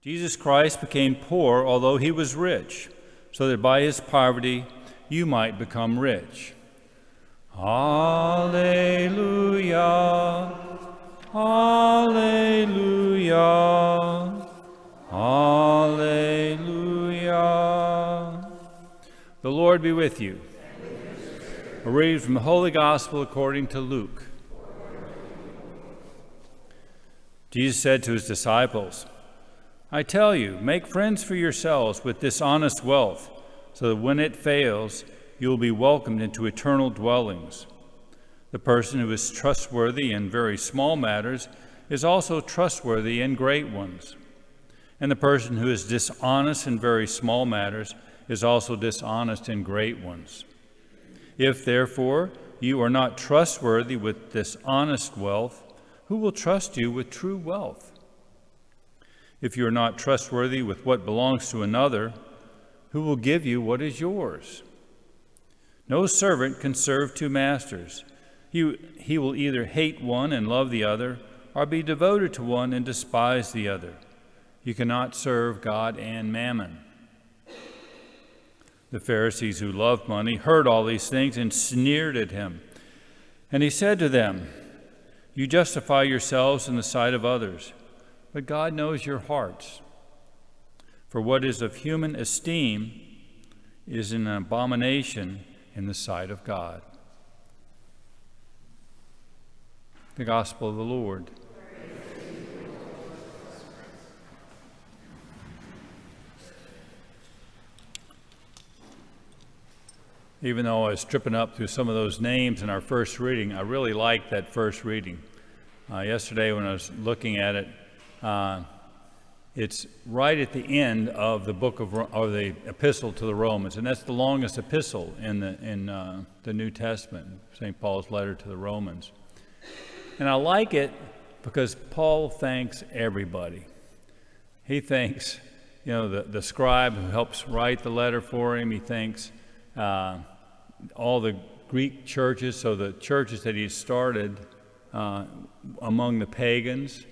Jesus Christ became poor although he was rich, so that by his poverty you might become rich. Alleluia, alleluia, alleluia. The Lord be with you. A reading from the Holy Gospel according to Luke. Jesus said to his disciples, I tell you, make friends for yourselves with dishonest wealth, so that when it fails, you will be welcomed into eternal dwellings. The person who is trustworthy in very small matters is also trustworthy in great ones. And the person who is dishonest in very small matters is also dishonest in great ones. If, therefore, you are not trustworthy with dishonest wealth, who will trust you with true wealth? If you are not trustworthy with what belongs to another, who will give you what is yours? No servant can serve two masters. He will either hate one and love the other, or be devoted to one and despise the other. You cannot serve God and mammon. The Pharisees who loved money heard all these things and sneered at him. And he said to them, You justify yourselves in the sight of others, but God knows your hearts. For what is of human esteem is an abomination in the sight of God. The Gospel of the Lord. Even though I was tripping up through some of those names in our first reading, I really liked that first reading. Yesterday when I was looking at it, it's right at the end of the the epistle to the Romans, and that's the longest epistle in the New Testament, St. Paul's letter to the Romans. And I like it because Paul thanks everybody. He thanks, the scribe who helps write the letter for him. He thanks all the Greek churches, so the churches that he started among the pagans.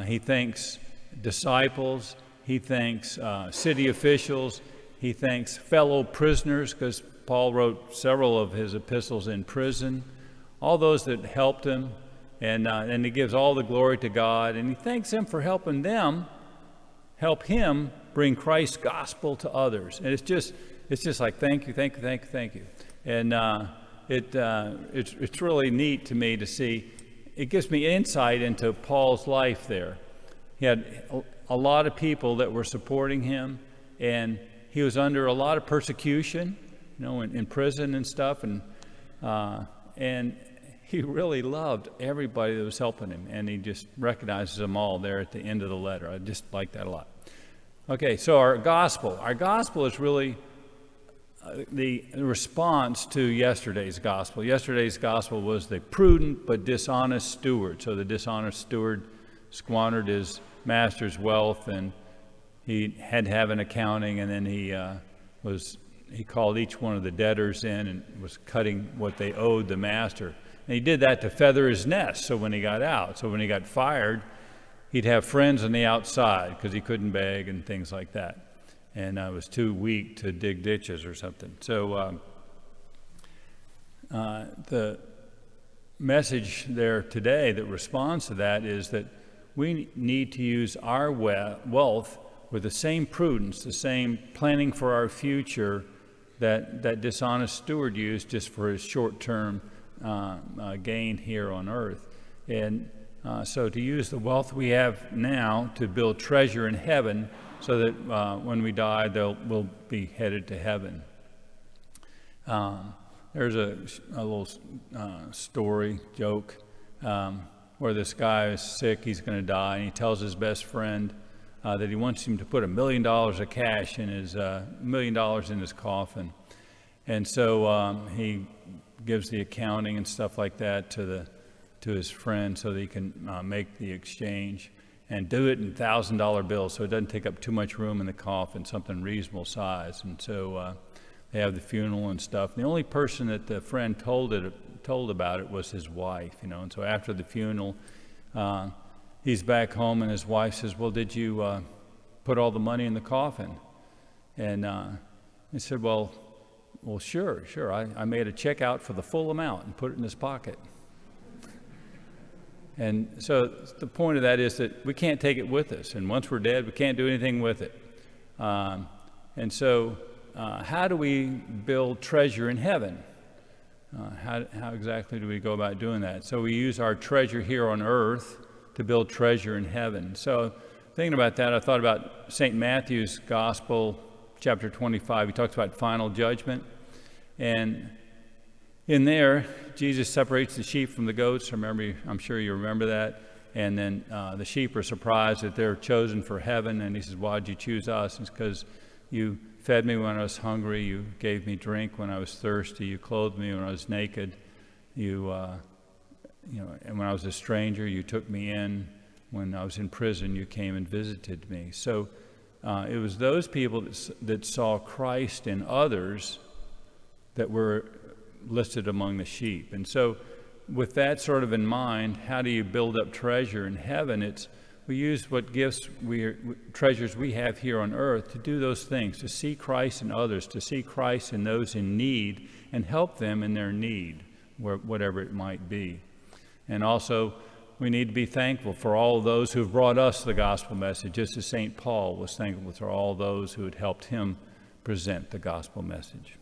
He thanks disciples. He thanks city officials. He thanks fellow prisoners, because Paul wrote several of his epistles in prison. All those that helped him, and he gives all the glory to God. And he thanks them for helping them help him bring Christ's gospel to others. And it's just like thank you. And it's really neat to me to see. It gives me insight into Paul's life there. He had a lot of people that were supporting him, and he was under a lot of persecution, in prison and stuff, and he really loved everybody that was helping him, and he just recognizes them all there at the end of the letter. I just like that a lot. Okay, so our gospel is really the response to yesterday's gospel. Yesterday's gospel was the prudent but dishonest steward. So the dishonest steward squandered his master's wealth, and he had to have an accounting, and then he called each one of the debtors in and was cutting what they owed the master. And he did that to feather his nest, so when he got out. So when he got fired, he'd have friends on the outside because he couldn't beg and things like that. And I was too weak to dig ditches or something. So the message there today that responds to that is that we need to use our wealth with the same prudence, the same planning for our future that dishonest steward used just for his short-term gain here on earth. And so to use the wealth we have now to build treasure in heaven, so that when we die, we'll be headed to heaven. There's a little story, joke, where this guy is sick, he's going to die, and he tells his best friend that he wants him to put $1 million of cash in his $1 million in his coffin. And so he gives the accounting and stuff like that to his friend so that he can make the exchange. And do it in $1,000 bills, so it doesn't take up too much room in the coffin, something reasonable size. And so they have the funeral and stuff. And the only person that the friend told about it was his wife, And so after the funeral, he's back home, and his wife says, "Well, did you put all the money in the coffin. And he said, well, sure. I made a check out for the full amount and put it in his pocket. And so the point of that is that we can't take it with us. And once we're dead, we can't do anything with it. And so how do we build treasure in heaven? How exactly do we go about doing that? So we use our treasure here on earth to build treasure in heaven. So thinking about that, I thought about St. Matthew's Gospel, chapter 25. He talks about final judgment. And in there, Jesus separates the sheep from the goats. I'm sure you remember that. And then the sheep are surprised that they're chosen for heaven. And he says, why did you choose us? It's because you fed me when I was hungry. You gave me drink when I was thirsty. You clothed me when I was naked. And when I was a stranger, you took me in. When I was in prison, you came and visited me. So it was those people that saw Christ in others that were listed among the sheep. And so with that sort of in mind, how do you build up treasure in heaven? We use what treasures we have here on earth to do those things, to see Christ in others, to see Christ in those in need, and help them in their need, whatever it might be. And also, we need to be thankful for all of those who have brought us the gospel message, just as St. Paul was thankful for all those who had helped him present the gospel message.